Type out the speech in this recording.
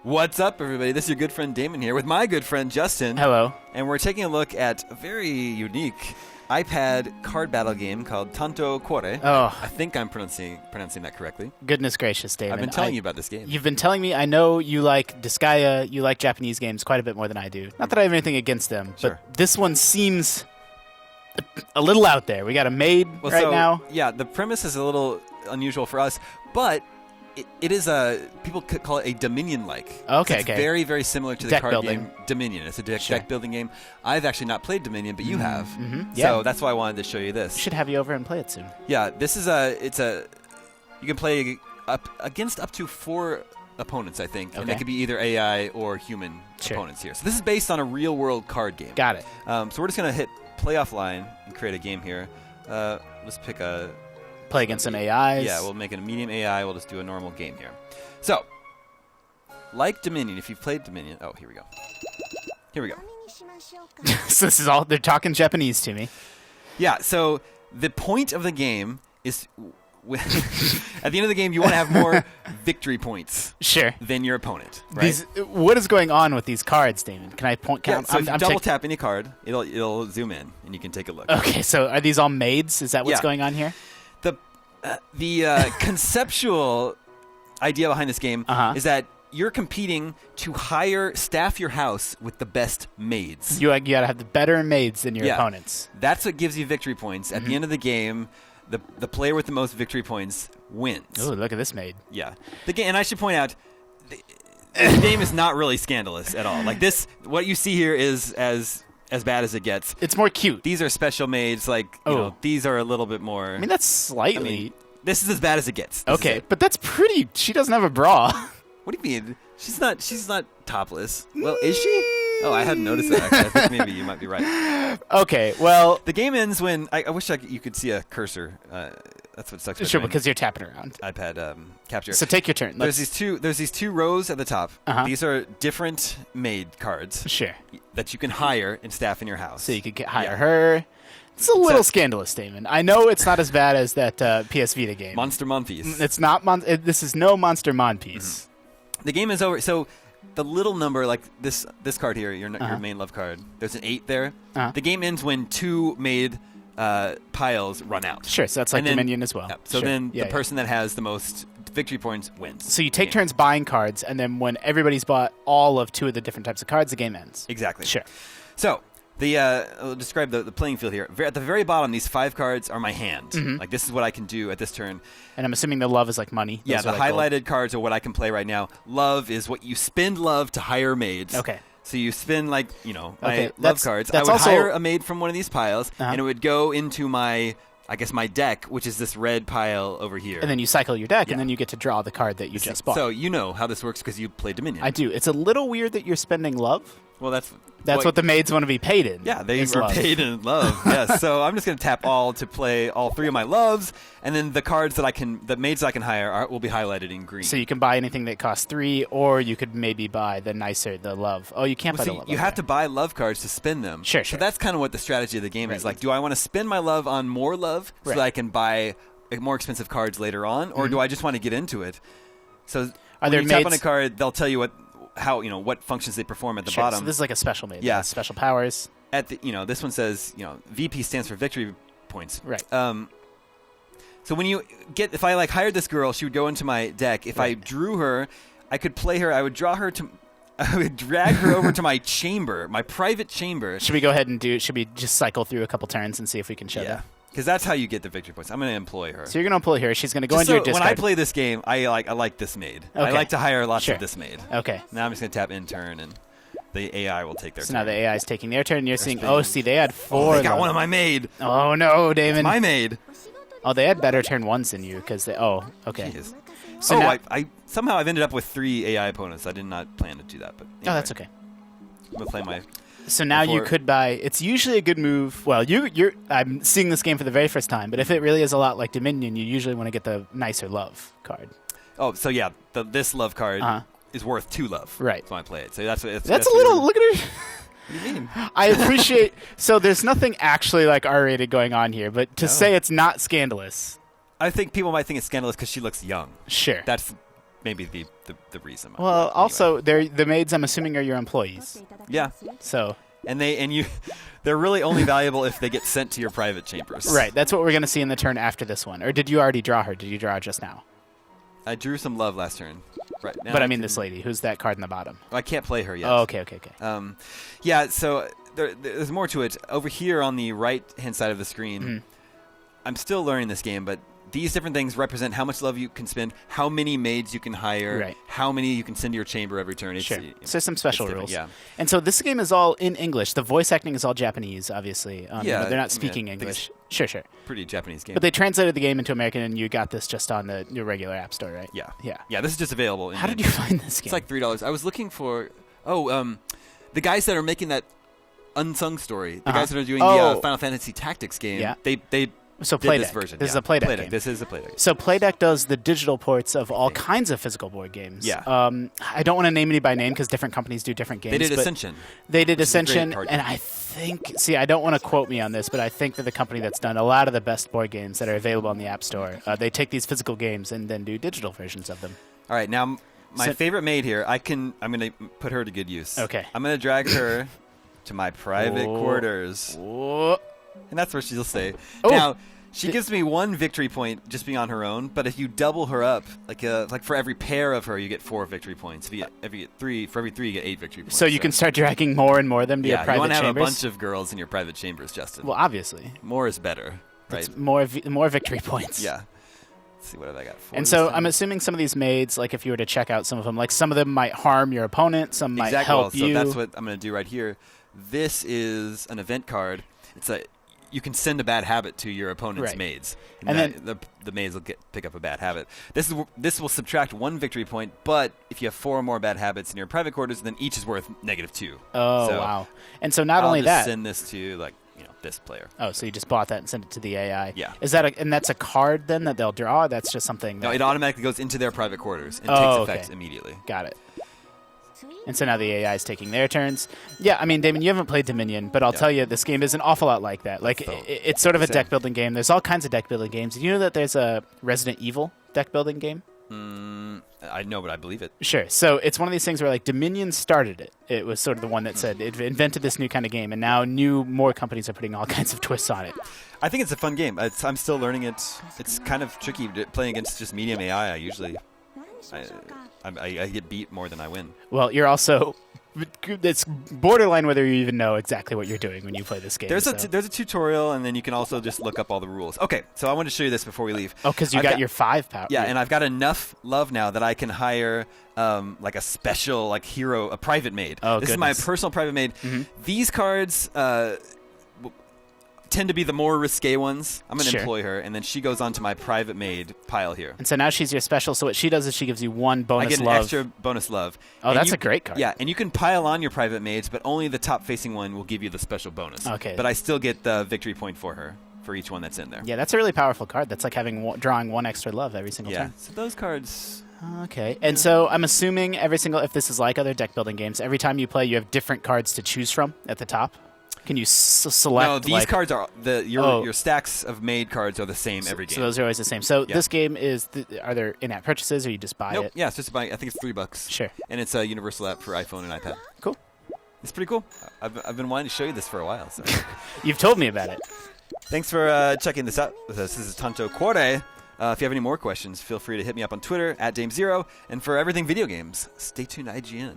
What's up, everybody? This is your good friend Damon here with my good friend Justin. Hello. And we're taking a look at a very unique iPad card battle game called Tanto Cuore. Oh. I think I'm pronouncing that correctly. Goodness gracious, Damon. I've been telling you about this game. You've been telling me. I know you like Disgaea, you like Japanese games quite a bit more than I do. Not that I have anything against them, Sure. but this one seems a little out there. We got a maid now. Yeah, the premise is a little unusual for us, but it is people could call it a Dominion-like. Okay, It's very, very similar to the deck card building game Dominion. It's a deck Sure. building game. I've actually not played Dominion, but you have. Mm-hmm. So that's why I wanted to show you this. Should have you over and play it soon. Yeah, this is you can play against up to 4 opponents, I think. And it Okay. could be either AI or human Sure. opponents here. So this is based on a real-world card game. Got it. So we're just going to hit play offline and create a game here. Let's pick a... Play against some AIs. Yeah, we'll make it a medium AI. We'll just do a normal game here. So, like Dominion, if you've played Dominion... Oh, here we go. Here we go. So this is all... They're talking Japanese to me. Yeah, so the point of the game is... at the end of the game, you want to have more victory points Sure. than your opponent, right? What is going on with these cards, Damon? Can I point Yeah, count? so if you double tap any card, it'll zoom in, and you can take a look. Okay, so are these all maids? Is that what's Yeah. going on here? The conceptual idea behind this game Uh-huh. is that you're competing to staff your house with the best maids. You got to have the better maids than your Yeah. opponents. That's what gives you victory points. At the end of the game, the player with the most victory points wins. Oh, look at this maid. Yeah. The game, and I should point out, the game is not really scandalous at all. Like this, what you see here is as bad as it gets. It's more cute. These are special maids. Like, you know, these are a little bit more. I mean, that's slightly. This is as bad as it gets. Okay, but that's pretty. She doesn't have a bra. What do you mean? She's not topless. Well, is she? Oh, I hadn't noticed that. Actually. I think maybe you might be right. Okay, well, The game ends when I wish you could see a cursor. That's what sucks. sure, because you're tapping around. iPad capture. So take your turn. There's these two rows at the top. Uh-huh. These are different maid cards Sure. that you can hire and staff in your house. So you could hire her. It's a little scandalous, Damon. I know it's not as bad as that PS Vita game. Monster Monpiece. It's not. This is no Monster Monpiece. The game is over. So the little number, like this card here, your main love card, there's an 8 there. Uh-huh. The game ends when 2 maid piles run out. Sure, so that's like And then- Dominion as well. Yep. So Sure. then Yeah, the person that has the most victory points wins. So you take the game. turns buying cards, and then when everybody's bought all of 2 of the different types of cards, the game ends. Exactly. Sure. So I'll describe the playing field here. At the very bottom, these 5 cards are my hand. Mm-hmm. Like this is what I can do at this turn. And I'm assuming the love is like money. Yeah, Those the are like gold. highlighted cards are what I can play right now. Love is what you spend love to hire maids. Okay. So you spend my love that's- cards. that's I would also- hire a maid from one of these piles, Uh-huh. and it would go into my deck, which is this red pile over here. And then you cycle your deck, Yeah. and then you get to draw the card that you just bought. So you know how this works because you played Dominion. I do. It's a little weird that you're spending love. Well, that's what the maids want to be paid in. Yeah, they is are love. paid in love. Yes. So I'm just going to tap all to play all 3 of my loves, and then the cards the maids that I can hire will be highlighted in green. So you can buy anything that costs 3, or you could maybe buy the love. Oh, you can't buy the love. You have to buy love cards to spend them. Sure. So that's kind of what the strategy of the game is. Right. Like, do I want to spend my love on more love so Right. that I can buy more expensive cards later on, or do I just want to get into it? So when there you tap on maids- a card, they'll tell you what functions they perform at the Sure, bottom. So this is like a special maid. Yeah. Has special powers. At the this one says VP stands for victory points. Right. So when if I hired this girl, she would go into my deck. If I drew her, I could play her. I would draw her to. I would drag her over to my chamber, my private chamber. Should we go ahead and should we just cycle through a couple turns and see if we can show Yeah, that? because that's how you get the victory points. I'm going to employ her. So you're going to pull here. She's going to go Just into your so discard. when I play this game, I like this maid. I Okay. like to hire lots Sure. of this maid. Okay. Now I'm just going to tap in turn, and the AI will take their So turn. now the AI is taking their turn. And you're seeing, spinning. see, they had 4. They got love. one of my maid. Oh, no, Damon. My maid. Oh, they had better turn 1s than you because they. Oh, okay. Jeez. So now, I somehow I've ended up with 3 AI opponents. I did not plan to do that, but anyway, oh, that's okay. I'm gonna play my. So now you before- could buy. It's usually a good move. Well, I'm seeing this game for the very first time, but if it really is a lot like Dominion, you usually want to get the nicer love card. Oh, so yeah, this love card Uh-huh. is worth 2 love. Right. So I play it. So that's That's a little. Look at her. What do you mean? I appreciate. So there's nothing actually like R-rated going on here, but to say it's not scandalous. I think people might think it's scandalous because she looks young. Sure. That's maybe the reason. Well, Anyway. also, the maids, I'm assuming, are your employees. Yeah. So. They're really only valuable if they get sent to your private chambers. Right. That's what we're going to see in the turn after this one. Or did you already draw her? Did you draw just now? I drew some love last turn. Right now. But I mean this lady. Who's that card in the bottom? I can't play her yet. Oh, okay. Yeah, so there's more to it. Over here on the right-hand side of the screen, I'm still learning this game, but these different things represent how much love you can spend, how many maids you can hire, how many you can send to your chamber every turn. Sure. So some special rules. Yeah. And so this game is all in English. The voice acting is all Japanese, obviously. But they're not speaking English. Sure. Pretty Japanese game. But they translated the game into American, and you got this just on your regular App Store, right? Yeah, this is just available. How did you find this game? It's like $3. I was looking for, the guys that are making that Unsung Story, the guys that are doing the Final Fantasy Tactics game, they So did this version. This is a Playdeck game. This is a Playdeck. So Playdeck does the digital ports of all kinds of physical board games. Yeah. I don't want to name any by name because different companies do different games. They did Ascension. They did Ascension, and I think, I don't want to quote me on this, but I think that the company that's done a lot of the best board games that are available on the App Store, they take these physical games and then do digital versions of them. All right, now my favorite maid here, I'm going to put her to good use. Okay. I'm going to drag her to my private quarters. Whoa. And that's where she'll stay. Oh. Now, she gives me 1 victory point just being on her own, but if you double her up, like for every pair of her, you get 4 victory points. If you get 3, for every 3, you get 8 victory points. So you can start dragging more and more of them to your private chambers? you want to have a bunch of girls in your private chambers, Justin. Well, obviously. More is better, right? It's more victory points. Yeah. Let's see what have I got for. And so I'm assuming some of these maids, like if you were to check out some of them, like some of them might harm your opponent, some might help you. So that's what I'm going to do right here. This is an event card. You can send a bad habit to your opponent's maids, and then the maids will pick up a bad habit. This will subtract 1 victory point, but if you have 4 or more bad habits in your private quarters, then each is worth -2. Oh, so wow! And so not only I'll that, just send this to this player. Oh, so you just bought that and sent it to the AI? Yeah. Is that and that's a card then that they'll draw? That's just something. No, it automatically goes into their private quarters and takes effect immediately. Got it. And so now the AI is taking their turns. Yeah, I mean, Damon, you haven't played Dominion, but I'll tell you, this game is an awful lot like that. Like, it's sort of a deck-building game. There's all kinds of deck-building games. Did you know that there's a Resident Evil deck-building game? I know, but I believe it. Sure. So it's one of these things where, like, Dominion started it. It was sort of the one that said it invented this new kind of game, and now more companies are putting all kinds of twists on it. I think it's a fun game. I'm still learning it. It's kind of tricky playing against just medium AI. I usually... I get beat more than I win. Well, you're also... It's borderline whether you even know exactly what you're doing when you play this game. There's a tutorial, and then you can also just look up all the rules. Okay, so I want to show you this before we leave. Oh, because you got your 5 power. Yeah, and I've got enough love now that I can hire like a special hero, a private maid. Oh, this is my personal private maid. These cards tend to be the more risque ones. I'm going to employ her, and then she goes onto my private maid pile here. And so now she's your special, so what she does is she gives you 1 bonus love. I get an extra bonus love. Oh, that's a great card. Yeah, and you can pile on your private maids, but only the top-facing one will give you the special bonus. Okay. But I still get the victory point for her, for each one that's in there. Yeah, that's a really powerful card. That's like drawing 1 extra love every single turn. Yeah, so those cards... Okay, and so I'm assuming if this is like other deck-building games, every time you play, you have different cards to choose from at the top? Can you select? No, these cards are your stacks of maid cards are the same every game. So those are always the same. So this game is are there in-app purchases or you just buy it? Yeah, it's just buying. I think it's $3. Sure. And it's a universal app for iPhone and iPad. Cool. It's pretty cool. I've been wanting to show you this for a while. So. You've told me about it. Thanks for checking this out with us. This is Tanto Cuore. If you have any more questions, feel free to hit me up on Twitter @DameZero. And for everything video games, stay tuned, IGN.